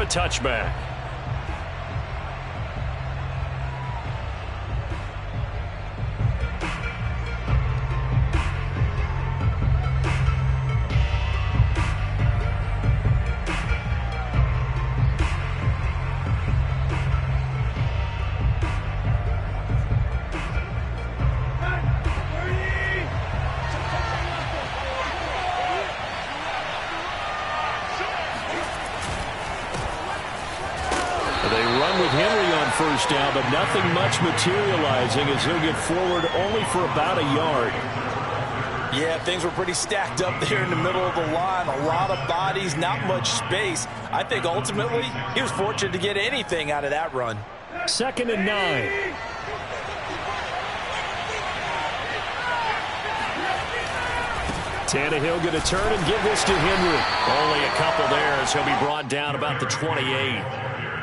a touchback. First down, but nothing much materializing as he'll get forward only for about a yard. Yeah, things were pretty stacked up there in the middle of the line. A lot of bodies, not much space. I think ultimately he was fortunate to get anything out of that run. 2nd and 9. Tannehill going to turn and give this to Henry. Only a couple there as he'll be brought down about the 28.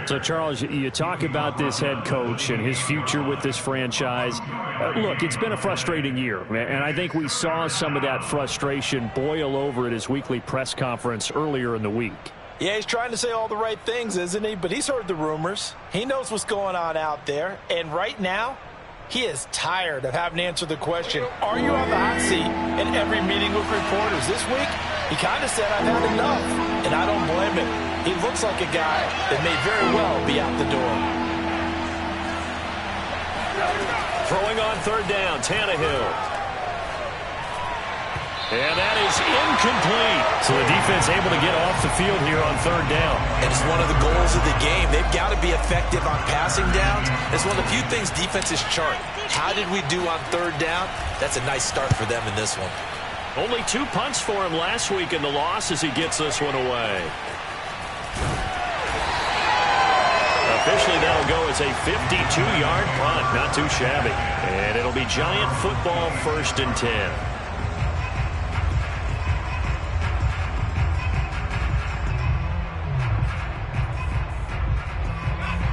So, Charles, you talk about this head coach and his future with this franchise. Look, it's been a frustrating year, and I think we saw some of that frustration boil over at his weekly press conference earlier in the week. Yeah, he's trying to say all the right things, isn't he? But he's heard the rumors. He knows what's going on out there. And right now, he is tired of having to answer the question, are you on the hot seat in every meeting with reporters? This week, he kind of said, I've had enough, and I don't blame him. He looks like a guy that may very well be out the door. Throwing on 3rd down, Tannehill. And that is incomplete. So the defense able to get off the field here on 3rd down. And it's one of the goals of the game. They've got to be effective on passing downs. It's one of the few things defenses chart. How did we do on 3rd down? That's a nice start for them in this one. Only 2 punts for him last week in the loss as he gets this one away. Officially, that'll go as a 52-yard punt. Not too shabby. And it'll be Giant football 1st and 10.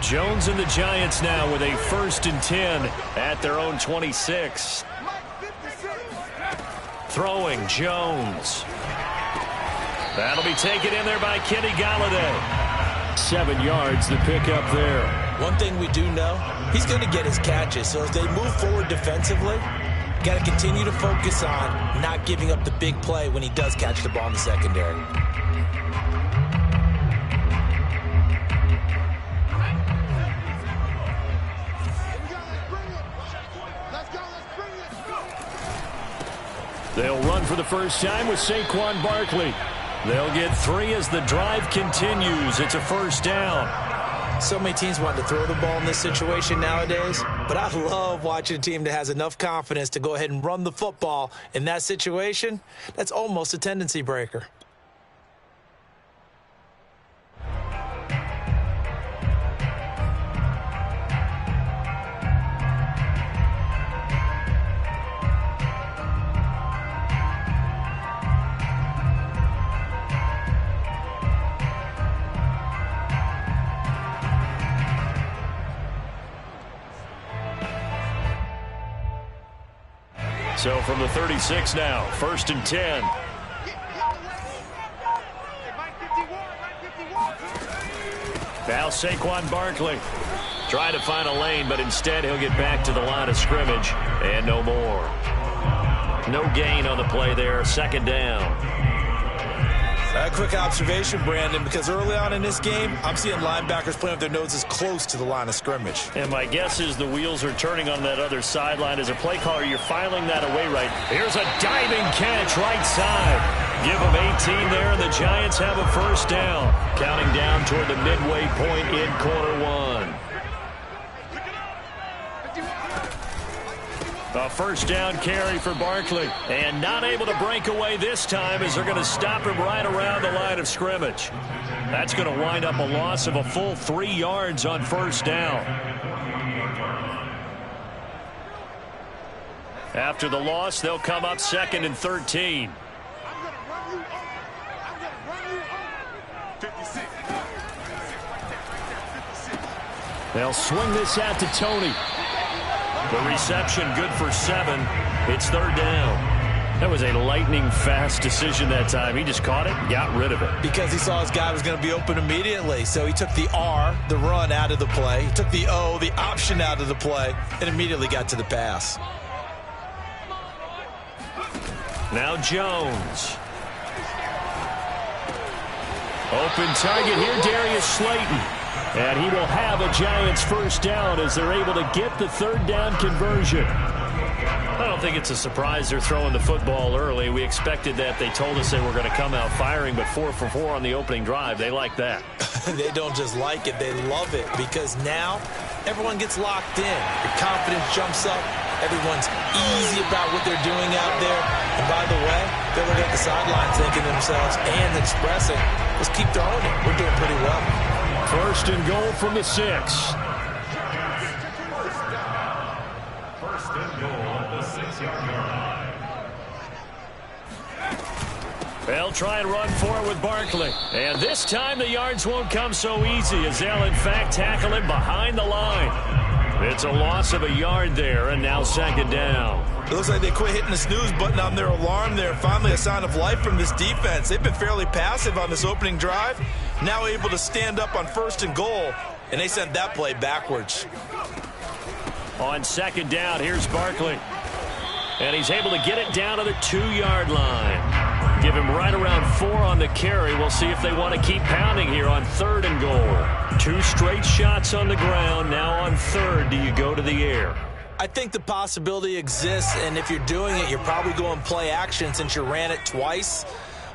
Jones and the Giants now with a 1st and 10 at their own 26. Throwing, Jones. That'll be taken in there by Kenny Golladay. 7 yards to pick up there. One thing we do know, he's going to get his catches. So as they move forward defensively, got to continue to focus on not giving up the big play when he does catch the ball in the secondary. They'll run for the first time with Saquon Barkley. They'll get 3 as the drive continues. It's a 1st down. So many teams want to throw the ball in this situation nowadays, but I love watching a team that has enough confidence to go ahead and run the football in that situation. That's almost a tendency breaker. So from the 36 now, 1st and 10. Now Saquon Barkley trying to find a lane, but instead he'll get back to the line of scrimmage and no more. No gain on the play there, 2nd down. A quick observation, Brandon, because early on in this game, I'm seeing linebackers playing with their noses close to the line of scrimmage. And my guess is the wheels are turning on that other sideline. As a play caller, you're filing that away right. Here's a diving catch right side. Give them 18 there, and the Giants have a 1st down. Counting down toward the midway point in quarter 1. A 1st down carry for Barkley. And not able to break away this time as they're going to stop him right around the line of scrimmage. That's going to wind up a loss of a full 3 yards on 1st down. After the loss, they'll come up 2nd and 13. They'll swing this out to Tony. The reception good for 7. It's 3rd down. That was a lightning-fast decision that time. He just caught it and got rid of it. Because he saw his guy was going to be open immediately. So he took the R, the run, out of the play. He took the O, the option, out of the play, and immediately got to the pass. Now Jones. Open target here, Darius Slayton. And he will have a Giants first down as they're able to get the third down conversion. I don't think it's a surprise they're throwing the football early. We expected that. They told us they were going to come out firing, but 4 for 4 on the opening drive. They like that. They don't just like it, they love it, because now everyone gets locked in. Your confidence jumps up. Everyone's easy about what they're doing out there. And by the way, they're looking at the sidelines thinking to themselves and expressing, let's keep throwing it. We're doing pretty well. First and goal from the 6. They'll try and run for it with Barkley. And this time the yards won't come so easy as they'll, in fact, tackle him behind the line. It's a loss of a yard there, and now second down. It looks like they quit hitting the snooze button on their alarm there. Finally a sign of life from this defense. They've been fairly passive on this opening drive. Now able to stand up on first and goal, and they sent that play backwards. On second down, here's Barkley. And he's able to get it down to the 2-yard line. Give him right around 4 on the carry. We'll see if they want to keep pounding here on third and goal. 2 straight shots on the ground. Now on third, do you go to the air? I think the possibility exists, and if you're doing it, you're probably going play action since you ran it twice.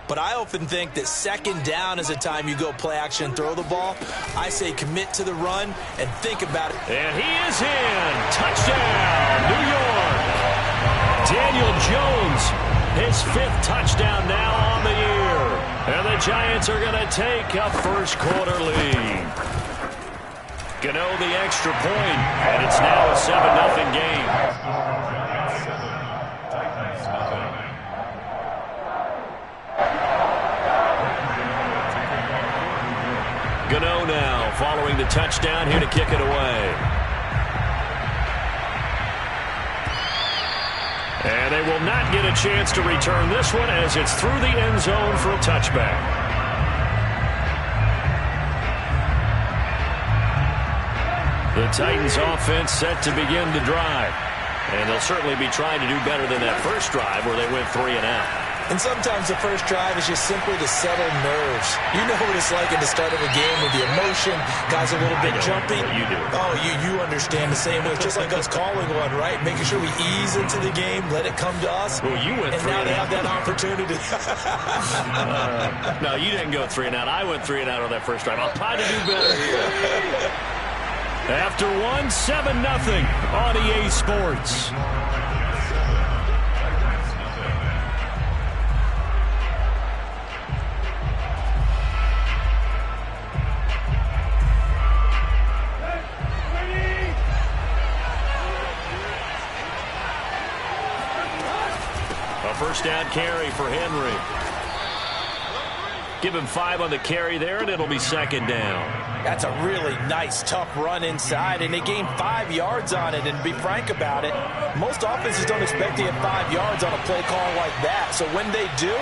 But I often think that second down is a time you go play action and throw the ball. I say commit to the run and think about it. And he is in. Touchdown, New York. Daniel Jones, his 5th touchdown now on the year. And the Giants are going to take a first quarter lead. Gano the extra point, and it's now a 7-0 game. Gano now following the touchdown here to kick it away. And they will not get a chance to return this one as it's through the end zone for a touchback. The Titans offense set to begin the drive. And they'll certainly be trying to do better than that first drive where they went 3 and out. And sometimes the first drive is just simply to settle nerves. You know what it's like at the start of a game with the emotion. Guys are a little bit jumpy. You do. Oh, you understand the same way. It's just like us calling one, right? Making sure we ease into the game, let it come to us. Well, you went 3 and out. And now they have that opportunity. No, you didn't go 3 and out. I went 3 and out on that first drive. I'll try to do better here. After 1, 7-0 on EA Sports. A first down carry for Henry. Give him 5 on the carry there, and it'll be second down. That's a really nice, tough run inside, and they gained 5 yards on it. And to be frank about it, most offenses don't expect to get 5 yards on a play call like that. So when they do,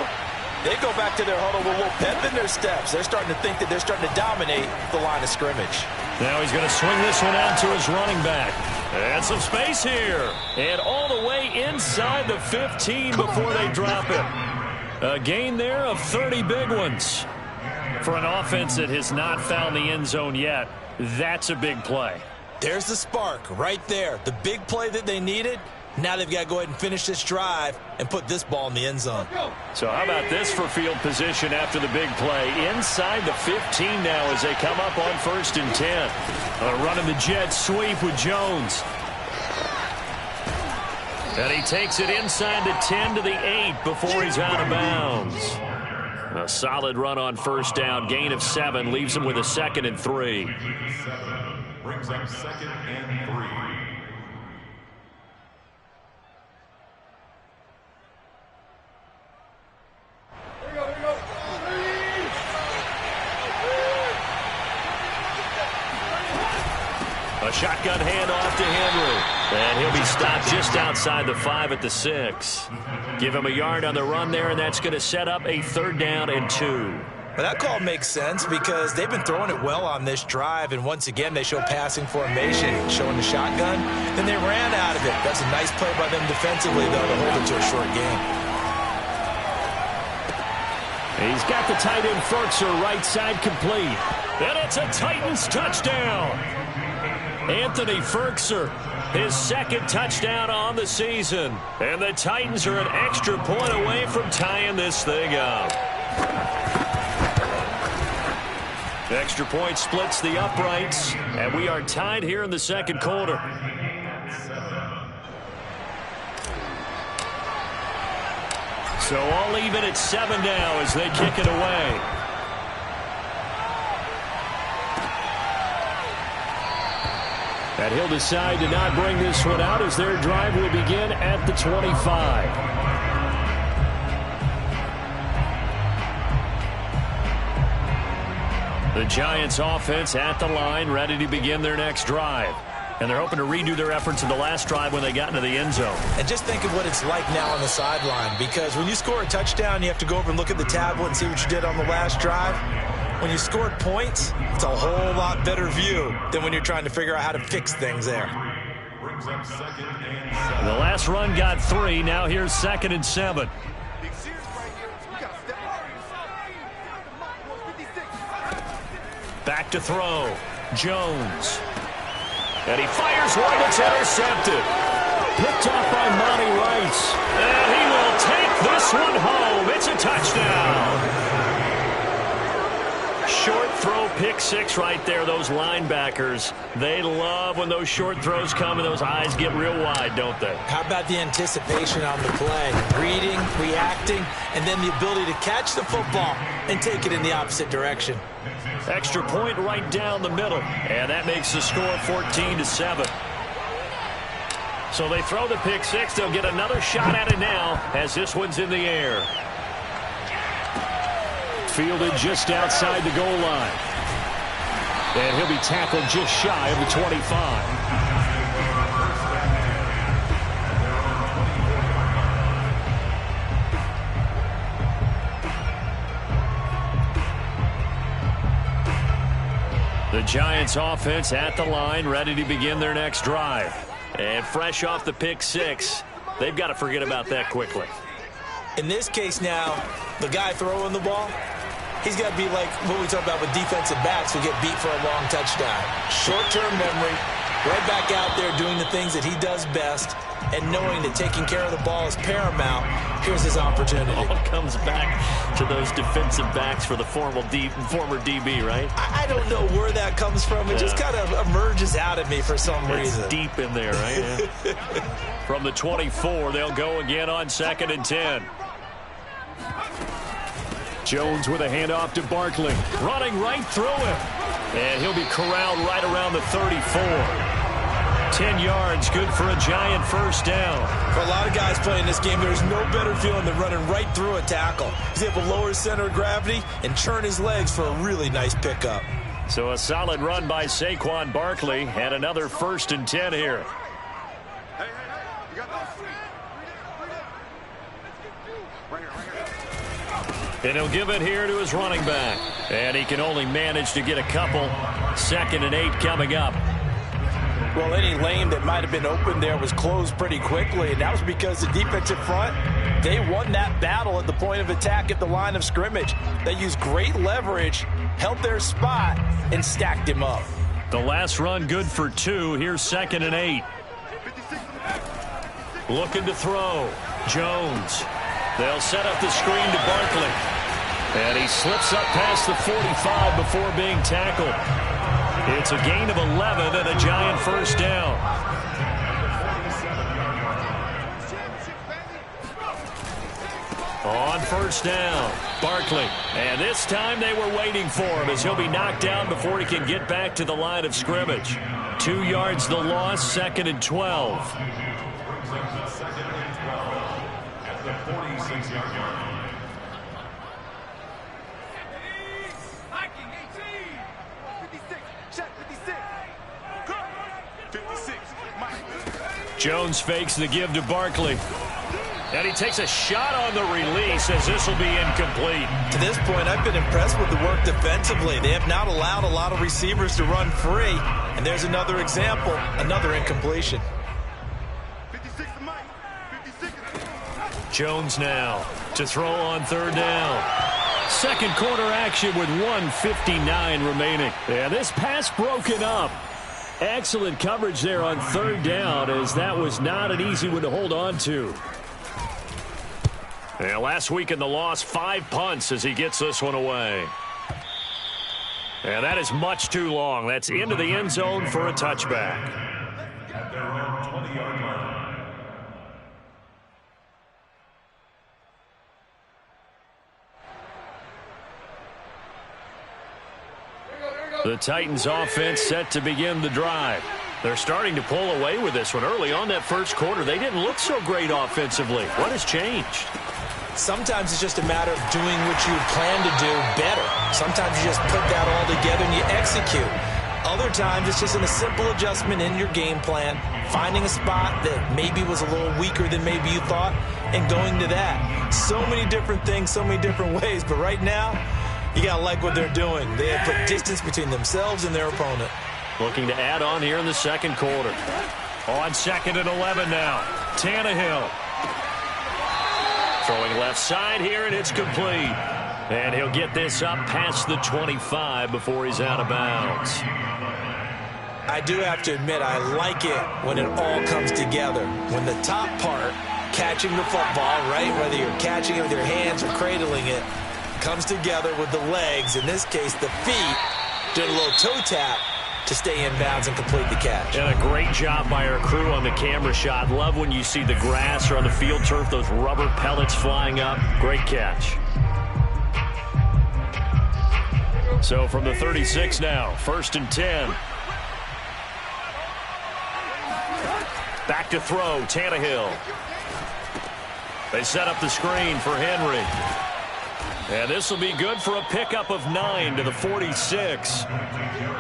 they go back to their huddle with a little pep in their steps. They're starting to think that they're starting to dominate the line of scrimmage. Now he's going to swing this one out to his running back. And some space here. And all the way inside the 15 before they drop it. A gain there of 30 big ones. For an offense that has not found the end zone yet, that's a big play. There's the spark right there. The big play that they needed. Now they've got to go ahead and finish this drive and put this ball in the end zone. So how about this for field position after the big play? Inside the 15 now as they come up on 1st and 10. Running the jet sweep with Jones. And he takes it inside the 10 to the 8 before he's out of bounds. A solid run on first down. Gain of 7 leaves him with a 2nd and 3. Brings up 2nd and 3. A shotgun handoff to Henry. And he'll be stopped just outside the 5 at the 6. Give him a yard on the run there, and that's going to set up a 3rd down and 2. But that call makes sense because they've been throwing it well on this drive, and once again they show passing formation, showing the shotgun. Then they ran out of it. That's a nice play by them defensively, though, to hold it to a short game. He's got the tight end Firkser right side complete. And it's a Titans touchdown. Anthony Firkser, his 2nd touchdown on the season. And the Titans are an extra point away from tying this thing up. The extra point splits the uprights, and we are tied here in the 2nd quarter. So all even at 7 now as they kick it away. And he'll decide to not bring this one out as their drive will begin at the 25. The Giants offense at the line, ready to begin their next drive. And they're hoping to redo their efforts in the last drive when they got into the end zone. And just think of what it's like now on the sideline, because when you score a touchdown, you have to go over and look at the tablet and see what you did on the last drive. When you scored points, it's a whole lot better view than when you're trying to figure out how to fix things there. The last run got 3. Now here's 2nd and 7. Back to throw. Jones. And he fires one that's intercepted. Picked off by Monty Rice. And he will take this one home. It's a touchdown. Short throw, pick 6 right there. Those linebackers, they love when those short throws come and those eyes get real wide, don't they? How about the anticipation on the play? Reading, reacting, and then the ability to catch the football and take it in the opposite direction. Extra point right down the middle, and that makes the score 14-7. So they throw the pick 6. They'll get another shot at it now as this one's in the air. Fielded just outside the goal line. And he'll be tackled just shy of the 25. The Giants offense at the line, ready to begin their next drive. And fresh off the pick 6, they've got to forget about that quickly. In this case now, the guy throwing the ball, he's got to be like what we talk about with defensive backs who get beat for a long touchdown. Short-term memory, right back out there doing the things that he does best, and knowing that taking care of the ball is paramount. Here's his opportunity. All comes back to those defensive backs for the former DB, right? I don't know where that comes from. It just kind of emerges out at me for some reason. It's deep in there, right? From the 24, they'll go again on 2nd and 10. Jones with a handoff to Barkley. Running right through him. And he'll be corralled right around the 34. 10 yards, good for a Giant first down. For a lot of guys playing this game, there's no better feeling than running right through a tackle. He's able to lower his center of gravity and churn his legs for a really nice pickup. So a solid run by Saquon Barkley and another 1st and 10 here. And he'll give it here to his running back. And he can only manage to get a couple. 2nd and 8 coming up. Well, any lane that might have been open there was closed pretty quickly, and that was because the defensive front, they won that battle at the point of attack at the line of scrimmage. They used great leverage, held their spot, and stacked him up. The last run good for 2. Here's 2nd and 8. Looking to throw. Jones. They'll set up the screen to Barkley. And he slips up past the 45 before being tackled. It's a gain of 11 and a Giant first down. On first down, Barkley. And this time they were waiting for him as he'll be knocked down before he can get back to the line of scrimmage. 2 yards the loss, 2nd and 12. At the 46-yard line. Jones fakes the give to Barkley. And he takes a shot on the release as this will be incomplete. To this point, I've been impressed with the work defensively. They have not allowed a lot of receivers to run free. And there's another example, another incompletion. Jones now to throw on third down. Second quarter action with 1:59 remaining. Yeah, this pass broken up. Excellent coverage there on third down, as that was not an easy one to hold on to. Yeah, last week in the loss, 5 punts as he gets this one away. And that is much too long. That's into the end zone for a touchback. At their own 20-yard line. The Titans offense set to begin the drive. They're starting to pull away with this one. Early on that first quarter, they didn't look so great offensively. What has changed? Sometimes it's just a matter of doing what you plan to do better. Sometimes you just put that all together and you execute. Other times it's just a simple adjustment in your game plan, finding a spot that maybe was a little weaker than maybe you thought, and going to that. So many different things, so many different ways, but right now, you got to like what they're doing. They have put distance between themselves and their opponent. Looking to add on here in the second quarter. On 2nd and 11 now. Tannehill. Throwing left side here, and it's complete. And he'll get this up past the 25 before he's out of bounds. I do have to admit, I like it when it all comes together. When the top part, catching the football, right, whether you're catching it with your hands or cradling it, comes together with the legs, in this case the feet, did a little toe tap to stay in bounds and complete the catch. And a great job by our crew on the camera shot. Love when you see the grass or on the field turf, those rubber pellets flying up. Great catch. So from the 36 now, 1st and 10. Back to throw, Tannehill. They set up the screen for Henry. And this will be good for a pickup of 9 to the 46.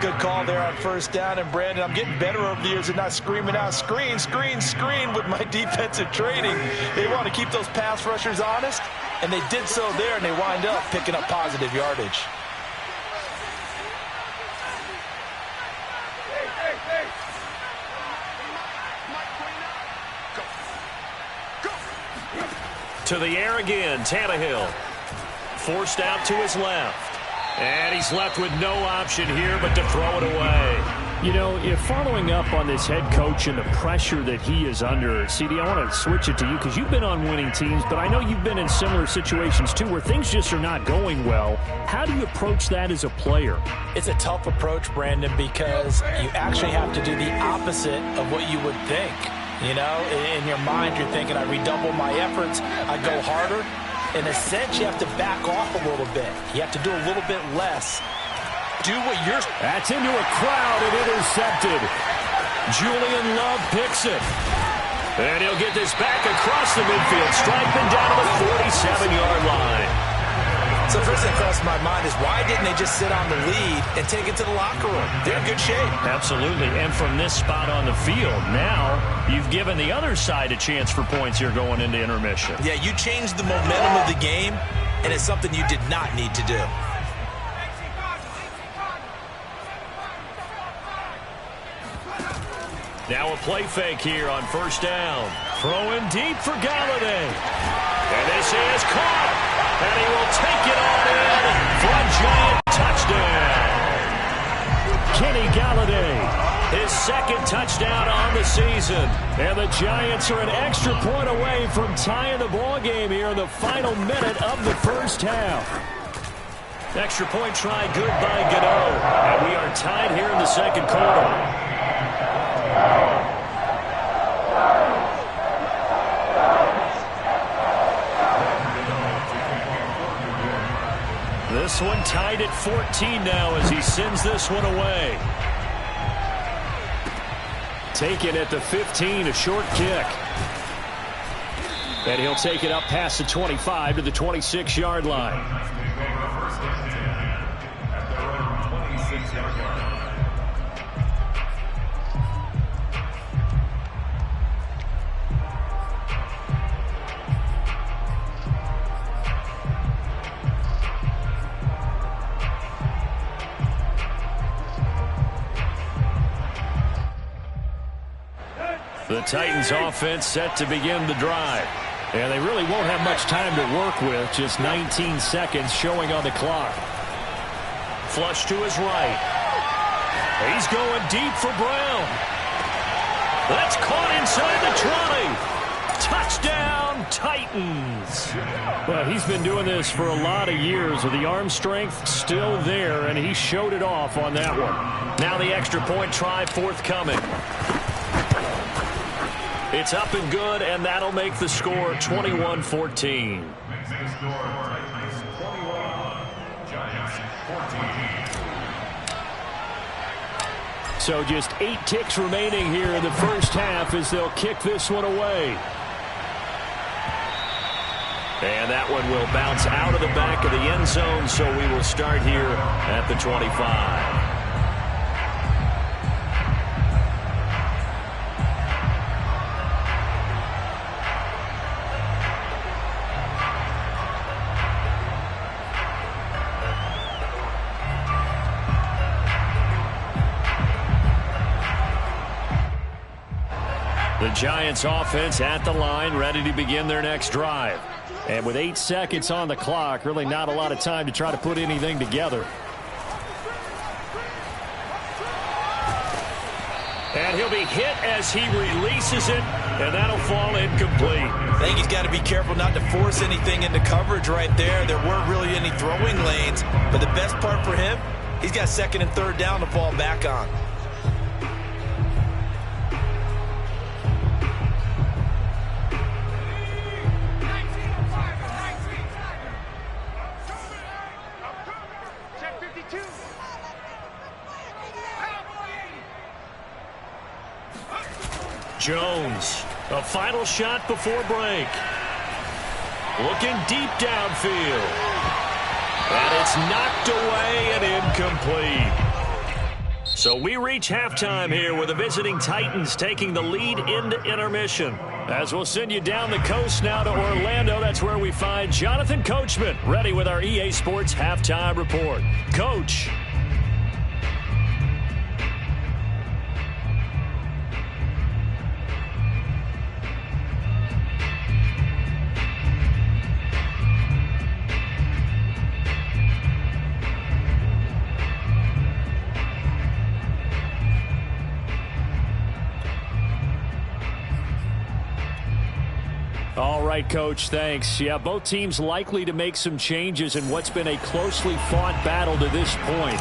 Good call there on first down. And, Brandon, I'm getting better over the years at not screaming out, screen, screen, screen with my defensive training. They want to keep those pass rushers honest, and they did so there, and they wind up picking up positive yardage. To the air again, Tannehill. Forced out to his left. And he's left with no option here but to throw it away. You know, if following up on this head coach and the pressure that he is under, CD, I want to switch it to you because you've been on winning teams, but I know you've been in similar situations too where things just are not going well. How do you approach that as a player? It's a tough approach, Brandon, because you actually have to do the opposite of what you would think. You know, in your mind, you're thinking, I redouble my efforts, I go harder. In a sense, you have to back off a little bit. You have to do a little bit less. Do what you're... That's into a crowd and intercepted. Julian Love picks it. And he'll get this back across the midfield, striping down to the 47-yard line. So first thing crossed my mind is why didn't they just sit on the lead and take it to the locker room? They're in good shape. Absolutely. And from this spot on the field, now you've given the other side a chance for points here going into intermission. Yeah, you changed the momentum of the game, and it's something you did not need to do. Now a play fake here on first down. Throwing deep for Galladay. And this is caught. And he will take it on in for a giant touchdown. Kenny Galladay, his second touchdown on the season. And the Giants are an extra point away from tying the ball game here in the final minute of the first half. Extra point try good by Gano. And we are tied here in the second quarter. This one tied at 14 now as he sends this one away. Taken at the 15, a short kick. And he'll take it up past the 25 to the 26-yard line. The Titans offense set to begin the drive. And they really won't have much time to work with. Just 19 seconds showing on the clock. Flush to his right. He's going deep for Brown. That's caught inside the 20. Touchdown, Titans. Well, he's been doing this for a lot of years with the arm strength still there, and he showed it off on that one. Now the extra point try forthcoming. It's up and good, and that'll make the score 21-14. So just 8 ticks remaining here in the first half as they'll kick this one away. And that one will bounce out of the back of the end zone, so we will start here at the 25. The Giants offense at the line, ready to begin their next drive. And with 8 seconds on the clock, really not a lot of time to try to put anything together. And he'll be hit as he releases it, and that'll fall incomplete. I think he's got to be careful not to force anything into coverage right there. There weren't really any throwing lanes, but the best part for him, he's got second and third down to fall back on. Jones, a final shot before break. Looking deep downfield. And it's knocked away and incomplete. So we reach halftime here with the visiting Titans taking the lead into intermission. As we'll send you down the coast now to Orlando, that's where we find Jonathan Coachman ready with our EA Sports Halftime Report. Coach. All right, Coach, thanks. Yeah, both teams likely to make some changes in what's been a closely fought battle to this point.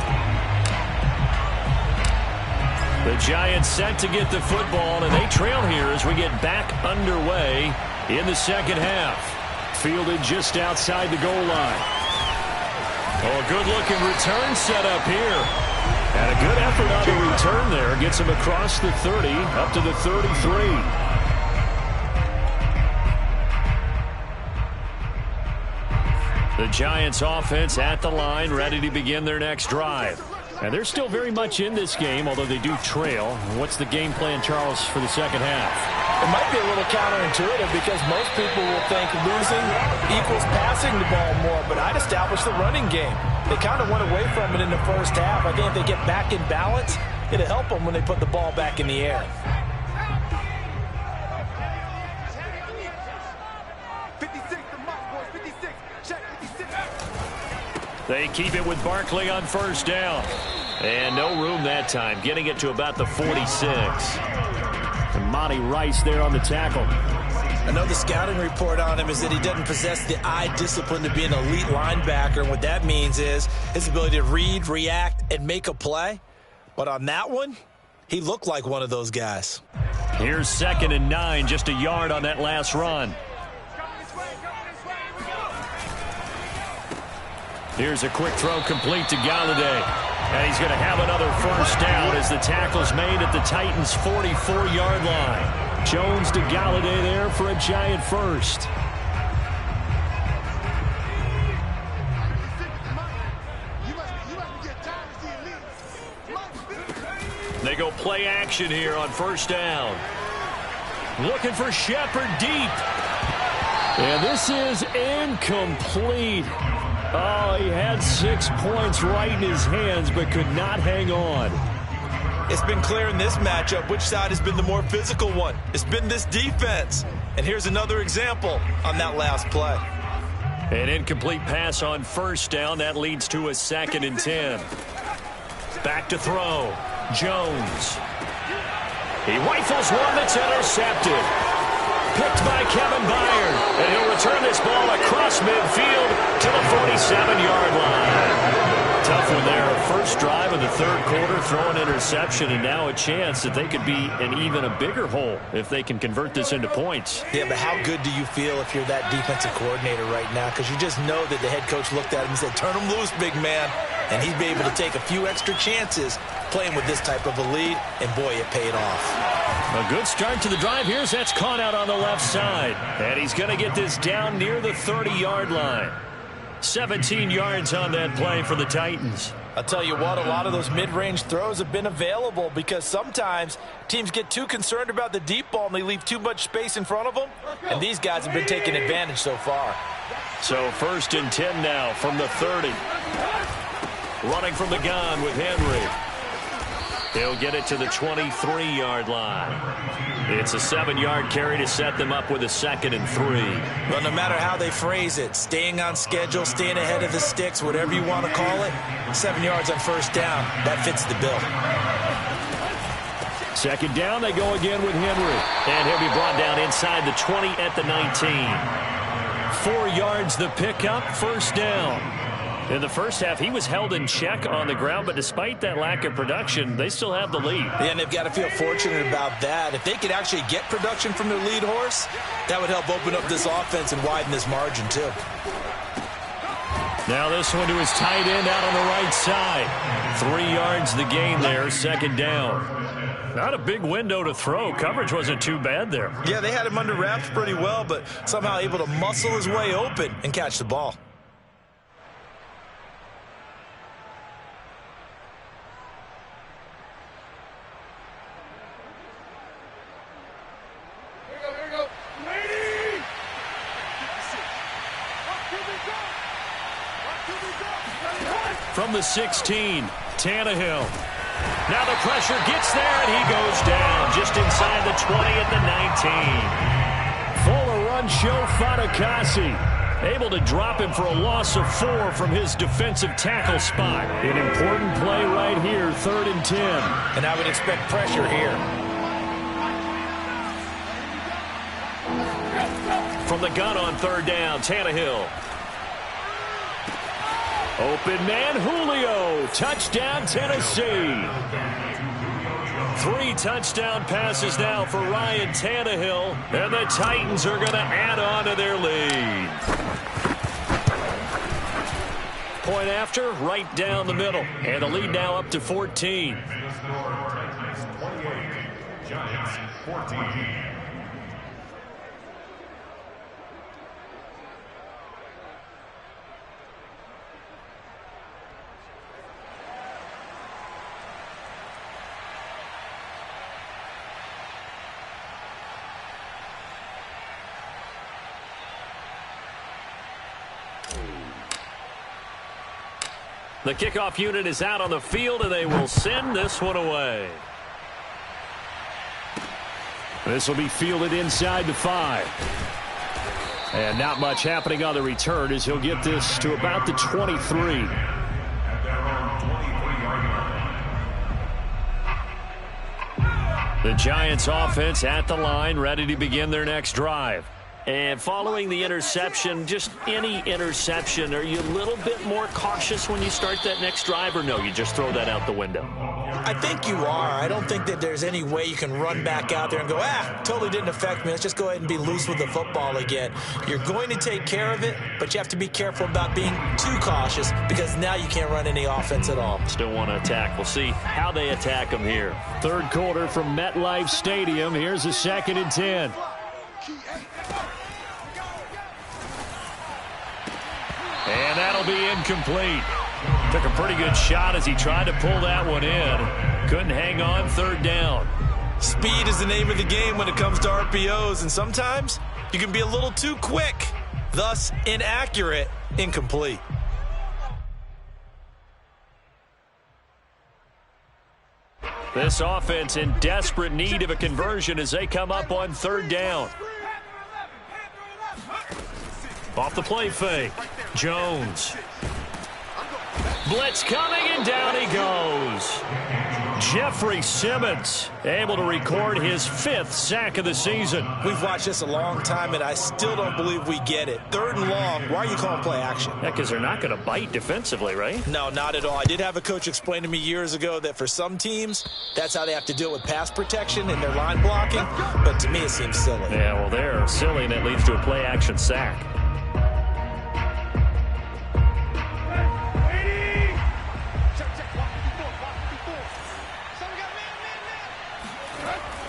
The Giants set to get the football, and they trail here as we get back underway in the second half. Fielded just outside the goal line. Oh, a good-looking return set up here. And a good effort on the return there. Gets him across the 30, up to the 33. The Giants offense at the line, ready to begin their next drive. And they're still very much in this game, although they do trail. What's the game plan, Charles, for the second half? It might be a little counterintuitive because most people will think losing equals passing the ball more, but I'd establish the running game. They kind of went away from it in the first half. I think if they get back in balance, it'll help them when they put the ball back in the air. They keep it with Barkley on first down. And no room that time, getting it to about the 46. And Monty Rice there on the tackle. I know the scouting report on him is that he doesn't possess the eye discipline to be an elite linebacker. And what that means is his ability to read, react, and make a play. But on that one, he looked like one of those guys. Here's 2nd and 9, just a yard on that last run. Here's a quick throw complete to Galladay. And he's going to have another first down as the tackle's made at the Titans' 44-yard line. Jones to Galladay there for a Giant first. They go play action here on first down. Looking for Shepard deep. And this is incomplete. Oh, he had 6 points right in his hands, but could not hang on. It's been clear in this matchup which side has been the more physical one. It's been this defense. And here's another example on that last play. An incomplete pass on first down. That leads to a 2nd and 10. Back to throw. Jones. He rifles one that's intercepted. Picked by Kevin Byard. And he'll return this ball across midfield to the 47-yard line. Tough one there. First drive of the third quarter, throw an interception, and now a chance that they could be in even a bigger hole if they can convert this into points. Yeah, but how good do you feel if you're that defensive coordinator right now? Because you just know that the head coach looked at him and said, turn him loose, big man. And he'd be able to take a few extra chances playing with this type of a lead, and boy, it paid off. A good start to the drive. Here's that's caught out on the left side. And he's going to get this down near the 30-yard line. 17 yards on that play for the Titans. I'll tell you what, a lot of those mid-range throws have been available because sometimes teams get too concerned about the deep ball and they leave too much space in front of them, and these guys have been taking advantage so far. So 1st and 10 now from the 30. Running from the gun with Henry. He'll get it to the 23-yard line. It's a 7-yard carry to set them up with a 2nd and 3. Well, no matter how they phrase it, staying on schedule, staying ahead of the sticks, whatever you want to call it, 7 yards on first down, that fits the bill. 2nd down, they go again with Henry. And he'll be brought down inside the 20 at the 19. 4 yards the pickup, first down. In the first half, he was held in check on the ground, but despite that lack of production, they still have the lead. Yeah, and they've got to feel fortunate about that. If they could actually get production from their lead horse, that would help open up this offense and widen this margin, too. Now this one to his tight end out on the right side. 3 yards the gain there, 2nd down. Not a big window to throw. Coverage wasn't too bad there. Yeah, they had him under wraps pretty well, but somehow able to muscle his way open and catch the ball. From the 16, Tannehill. Now the pressure gets there, and he goes down just inside the 20 at the 19. Fuller run show Fatukasi. Able to drop him for a loss of 4 from his defensive tackle spot. An important play right here, 3rd and 10. And I would expect pressure here. From the gun on 3rd down, Tannehill. Open man, Julio. Touchdown, Tennessee. 3 touchdown passes now for Ryan Tannehill. And the Titans are going to add on to their lead. Point after, right down the middle. And the lead now up to 14. Giants 14. The kickoff unit is out on the field, and they will send this one away. This will be fielded inside the 5. And not much happening on the return as he'll get this to about the 23. The Giants offense at the line, ready to begin their next drive. And following the interception, just any interception, are you a little bit more cautious when you start that next drive, or no, you just throw that out the window? I think you are. I don't think that there's any way you can run back out there and go, totally didn't affect me. Let's just go ahead and be loose with the football again. You're going to take care of it, but you have to be careful about being too cautious because now you can't run any offense at all. Still want to attack. We'll see how they attack them here. Third quarter from MetLife Stadium. Here's a 2nd and 10. And that'll be incomplete. Took a pretty good shot as he tried to pull that one in. Couldn't hang on, 3rd down. Speed is the name of the game when it comes to RPOs, and sometimes you can be a little too quick, thus inaccurate, incomplete. This offense in desperate need of a conversion as they come up on third down. Off the play fake. Jones. Blitz coming, and down he goes. Jeffrey Simmons able to record his 5th sack of the season. We've watched this a long time, and I still don't believe we get it. 3rd and long, why are you calling play action? Yeah, because they're not going to bite defensively, right? No, not at all. I did have a coach explain to me years ago that for some teams, that's how they have to deal with pass protection and their line blocking. But to me, it seems silly. Yeah, well, they're silly, and it leads to a play action sack.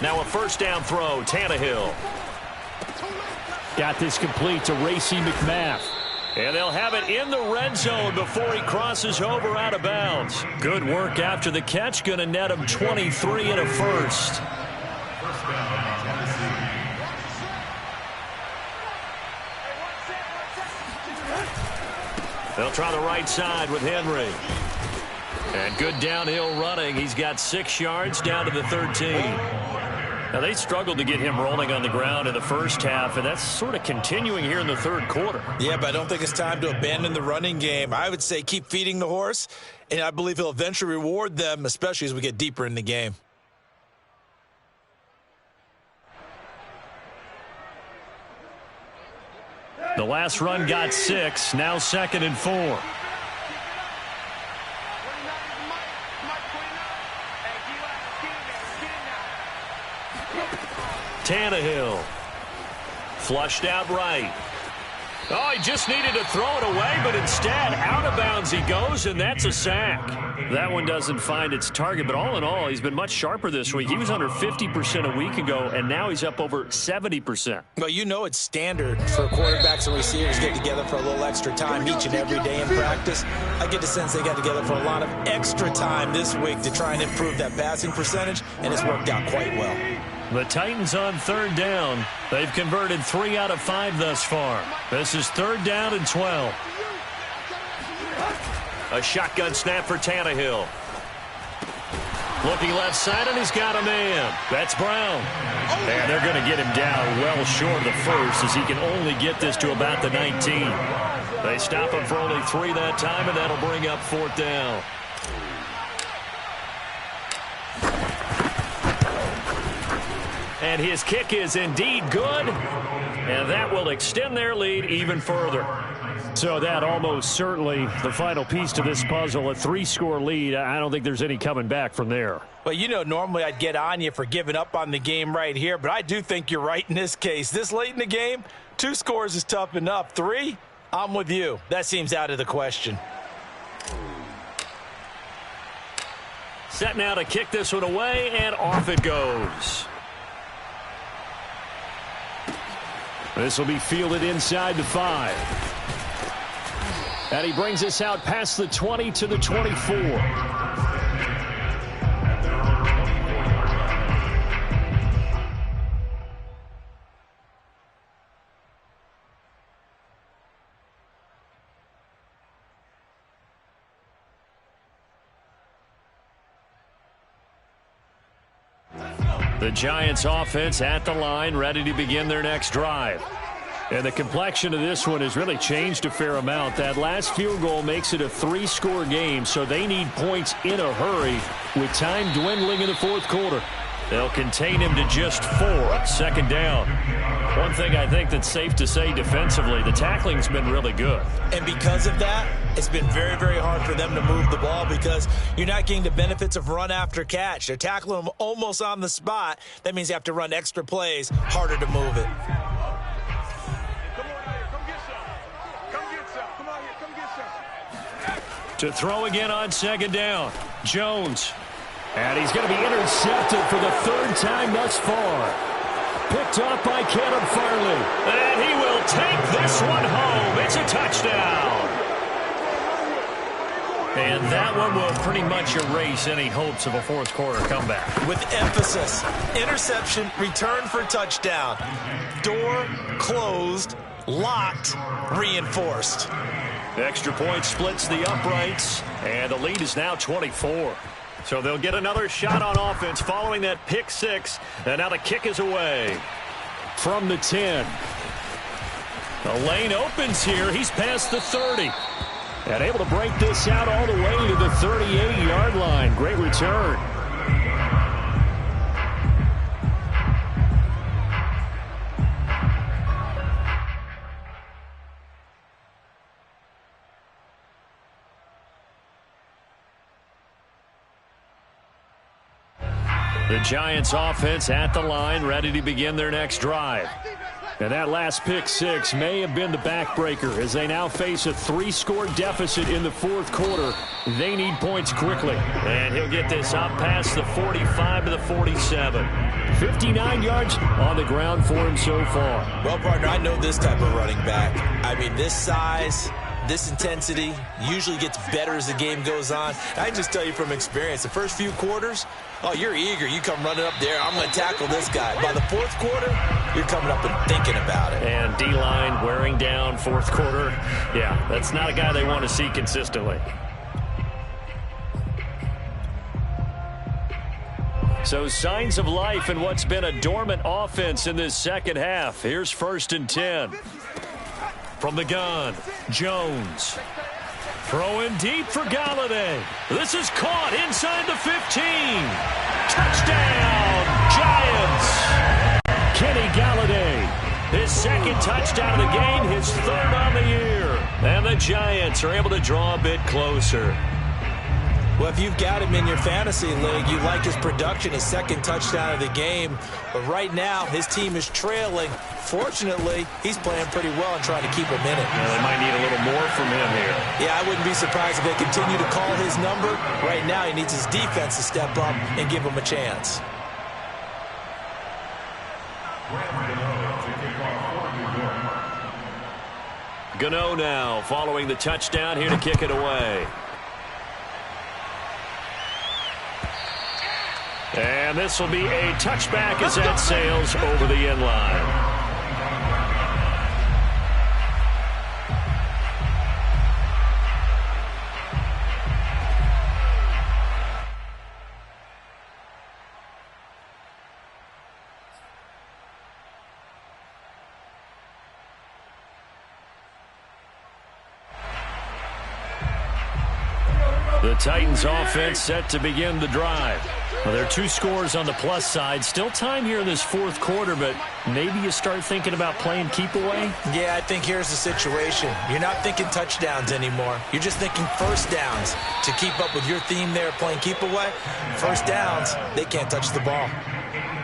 Now a first down throw, Tannehill. Got this complete to Racey McMath. And they'll have it in the red zone before he crosses over out of bounds. Good work after the catch. Going to net him 23 and a first. They'll try the right side with Henry. And good downhill running. He's got 6 yards down to the 13. Now, they struggled to get him rolling on the ground in the first half, and that's sort of continuing here in the third quarter. Yeah, but I don't think it's time to abandon the running game. I would say keep feeding the horse, and I believe he'll eventually reward them, especially as we get deeper in the game. The last run got 6, now 2nd and 4. Tannehill. Flushed out right. Oh, he just needed to throw it away, but instead, out of bounds he goes, and that's a sack. That one doesn't find its target, but all in all, he's been much sharper this week. He was under 50% a week ago, and now he's up over 70%. Well, you know it's standard for quarterbacks and receivers get together for a little extra time each and every day in practice. I get the sense they got together for a lot of extra time this week to try and improve that passing percentage, and it's worked out quite well. The Titans on third down. They've converted 3 out of 5 thus far. This is 3rd down and 12. A shotgun snap for Tannehill. Looking left side, and he's got a man. That's Brown. And they're going to get him down well short of the first, as he can only get this to about the 19. They stop him for only 3 that time, and that'll bring up 4th down. And his kick is indeed good, and that will extend their lead even further. So that almost certainly the final piece to this puzzle, a 3-score lead. I don't think there's any coming back from there. Well, you know, normally I'd get on you for giving up on the game right here, but I do think you're right in this case. This late in the game, 2 scores is tough enough. 3, I'm with you. That seems out of the question. Set now to kick this one away, and off it goes. This will be fielded inside the 5. And he brings us out past the 20 to the 24. The Giants offense at the line, ready to begin their next drive. And the complexion of this one has really changed a fair amount. That last field goal makes it a 3-score game, so they need points in a hurry with time dwindling in the 4th quarter. They'll contain him to just 4, 2nd down. One thing I think that's safe to say defensively, the tackling's been really good. And because of that, it's been very, very hard for them to move the ball because you're not getting the benefits of run after catch. They're tackling them almost on the spot. That means you have to run extra plays, harder to move it. To throw again on 2nd down. Jones. And he's going to be intercepted for the 3rd time thus far. Picked up by Caleb Farley. And he will take this one home. It's a touchdown. And that one will pretty much erase any hopes of a 4th quarter comeback. With emphasis, interception, return for touchdown. Door closed, locked, reinforced. Extra point splits the uprights, and the lead is now 24. So they'll get another shot on offense following that pick six. And now the kick is away. From the 10. The lane opens here. He's past the 30. And able to break this out all the way to the 38-yard line. Great return. The Giants offense at the line, ready to begin their next drive. And that last pick six may have been the backbreaker as they now face a 3-score deficit in the fourth quarter. They need points quickly. And he'll get this up past the 45 to the 47. 59 yards on the ground for him so far. Well, partner, I know this type of running back. I mean, this size, this intensity usually gets better as the game goes on. I can just tell you from experience, the first few quarters, oh, you're eager. You come running up there. I'm going to tackle this guy. By the fourth quarter, you're coming up and thinking about it. And D-line wearing down fourth quarter. Yeah, that's not a guy they want to see consistently. So signs of life in what's been a dormant offense in this second half. Here's 1st and 10. From the gun, Jones. Throwing deep for Galladay. This is caught inside the 15. Touchdown, Giants. Kenny Galladay. His second touchdown of the game, his third on the year. And the Giants are able to draw a bit closer. Well, if you've got him in your fantasy league, you like his production, his second touchdown of the game. But right now, his team is trailing. Fortunately, he's playing pretty well and trying to keep him in it. Yeah, they might need a little more from him here. Yeah, I wouldn't be surprised if they continue to call his number. Right now, he needs his defense to step up and give him a chance. Gano now following the touchdown here to kick it away. And this will be a touchback as that sails over the end line. The Titans offense set to begin the drive. Well, there are 2 scores on the plus side. Still time here in this fourth quarter, but maybe you start thinking about playing keep away? Yeah, I think here's the situation. You're not thinking touchdowns anymore. You're just thinking first downs. To keep up with your theme there, playing keep away, first downs, they can't touch the ball.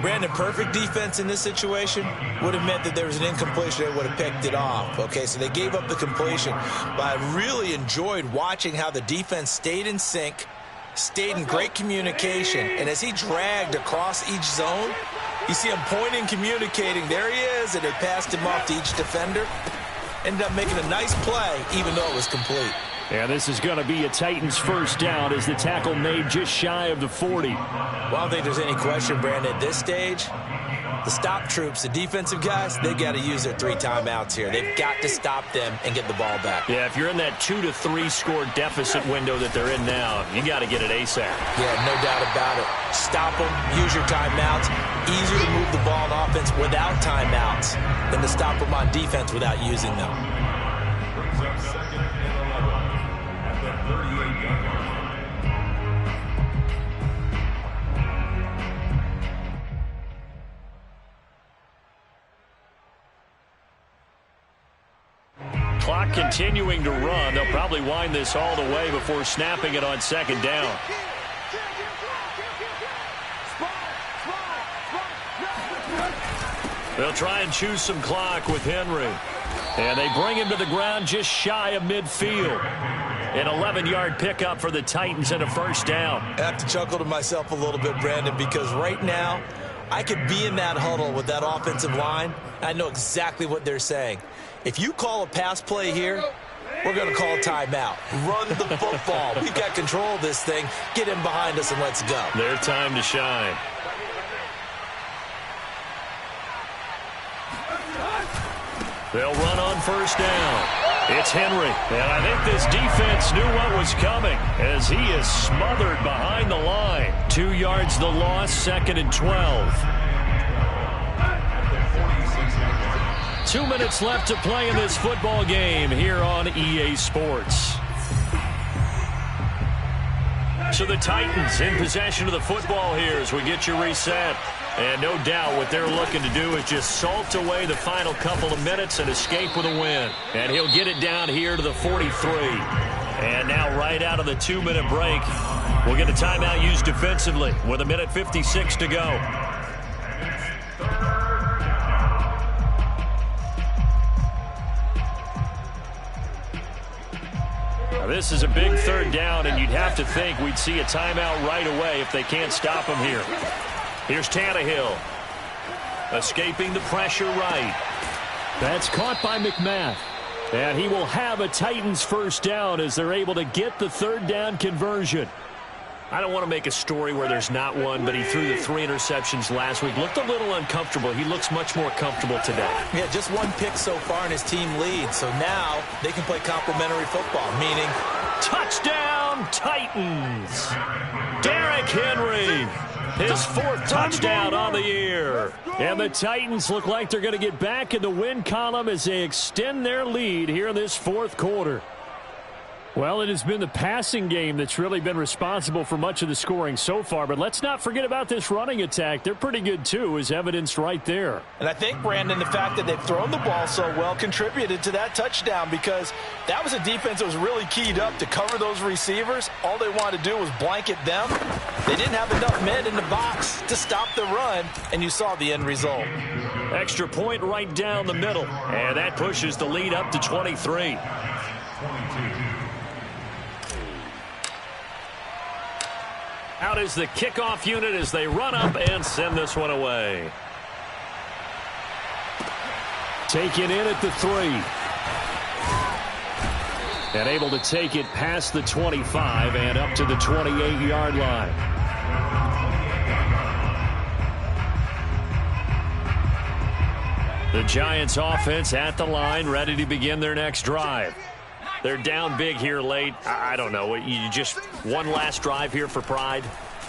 Brandon, perfect defense in this situation would have meant that there was an incompletion. They would have picked it off. Okay, so they gave up the completion. But I really enjoyed watching how the defense stayed in sync, stayed in great communication. And as he dragged across each zone, you see him pointing, communicating. There he is, and they passed him off to each defender. Ended up making a nice play, even though it was complete. And this is going to be a Titans first down as the tackle made just shy of the 40. Well, I don't think there's any question, Brandon, at this stage, the stop troops, the defensive guys, they got to use their 3 timeouts here. They've got to stop them and get the ball back. Yeah, if you're in that 2 to 3 score deficit window that they're in now, you got to get it ASAP. Yeah, no doubt about it. Stop them, use your timeouts. Easier to move the ball on offense without timeouts than to stop them on defense without using them. Brings up 2nd and 11 at the 38-yard line. Clock continuing to run. They'll probably wind this all the way before snapping it on 2nd down. They'll try and choose some clock with Henry. And they bring him to the ground just shy of midfield. An 11-yard pickup for the Titans and a first down. I have to chuckle to myself a little bit, Brandon, because right now I could be in that huddle with that offensive line. I know exactly what they're saying. If you call a pass play here, we're going to call a timeout. Run the football. We've got control of this thing. Get him behind us and let's go. Their time to shine. They'll run on first down. It's Henry. And I think this defense knew what was coming as he is smothered behind the line. 2 yards the loss, 2nd and 12. 2 minutes left to play in this football game here on EA Sports. So the Titans in possession of the football here as we get you reset. And no doubt what they're looking to do is just salt away the final couple of minutes and escape with a win. And he'll get it down here to the 43. And now right out of the 2-minute break, we'll get a timeout used defensively with 1:56 to go. Now this is a big 3rd down, and you'd have to think we'd see a timeout right away if they can't stop him here. Here's Tannehill. Escaping the pressure right. That's caught by McMath. And he will have a Titans first down as they're able to get the 3rd down conversion. I don't want to make a story where there's not one, but he threw the 3 interceptions last week. Looked a little uncomfortable. He looks much more comfortable today. Yeah, just 1 pick so far and his team leads. So now they can play complimentary football, meaning touchdown Titans. Derrick Henry. His 4th touchdown on the year. And the Titans look like they're going to get back in the win column as they extend their lead here in this 4th quarter. Well, it has been the passing game that's really been responsible for much of the scoring so far. But let's not forget about this running attack. They're pretty good, too, as evidenced right there. And I think, Brandon, the fact that they've thrown the ball so well contributed to that touchdown because that was a defense that was really keyed up to cover those receivers. All they wanted to do was blanket them. They didn't have enough men in the box to stop the run, and you saw the end result. Extra point right down the middle, and that pushes the lead up to 23. Out is the kickoff unit as they run up and send this one away. Taken in at the 3. And able to take it past the 25 and up to the 28-yard line. The Giants offense at the line, ready to begin their next drive. They're down big here late. I don't know. You just one last drive here for pride?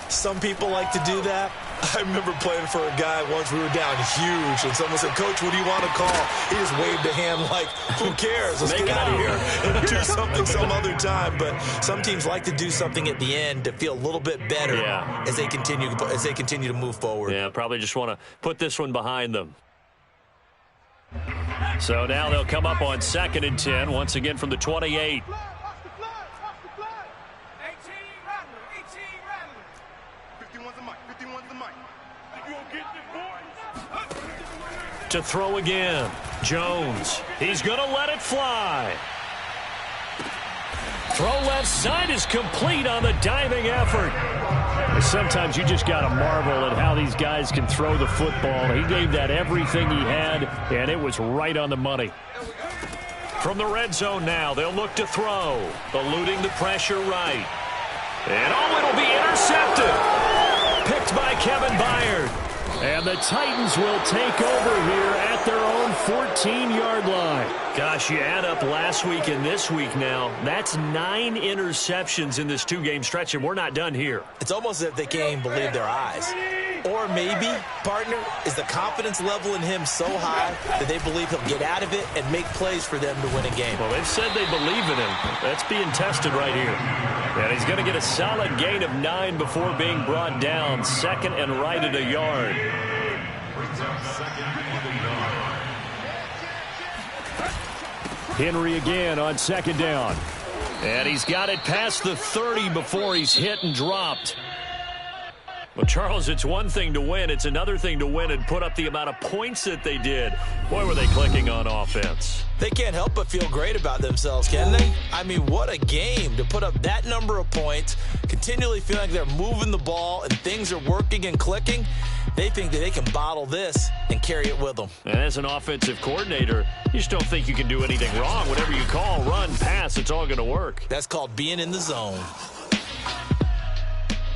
Some people like to do that. I remember playing for a guy once. We were down huge, and someone said, "Coach, what do you want to call?" He just waved a hand like, who cares? Let's get out of here and do something some other time. But some teams like to do something at the end to feel a little bit better as they continue to move forward. Yeah, probably just want to put this one behind them. So now they'll come up on 2nd and 10, once again from the 28. To throw again, Jones. He's going to let it fly. Throw left side is complete on the diving effort. Sometimes you just got to marvel at how these guys can throw the football. He gave that everything he had, and it was right on the money. From the red zone now, they'll look to throw. Eluding the pressure right. And it'll be intercepted. Picked by Kevin Byard. And the Titans will take over here at their own 14-yard line. Gosh, you add up last week and this week now. That's 9 interceptions in this 2-game stretch, and we're not done here. It's almost as if they can't even believe their eyes. Or maybe, partner, is the confidence level in him so high that they believe he'll get out of it and make plays for them to win a game. Well, they've said they believe in him. That's being tested right here. And he's going to get a solid gain of 9 before being brought down. 2nd and right at a yard. Henry again on 2nd down. And he's got it past the 30 before he's hit and dropped. Well, Charles, it's one thing to win. It's another thing to win and put up the amount of points that they did. Boy, were they clicking on offense. They can't help but feel great about themselves, can they? I mean, what a game to put up that number of points, continually feeling like they're moving the ball and things are working and clicking. They think that they can bottle this and carry it with them. And as an offensive coordinator, you just don't think you can do anything wrong. Whatever you call, run, pass, it's all going to work. That's called being in the zone.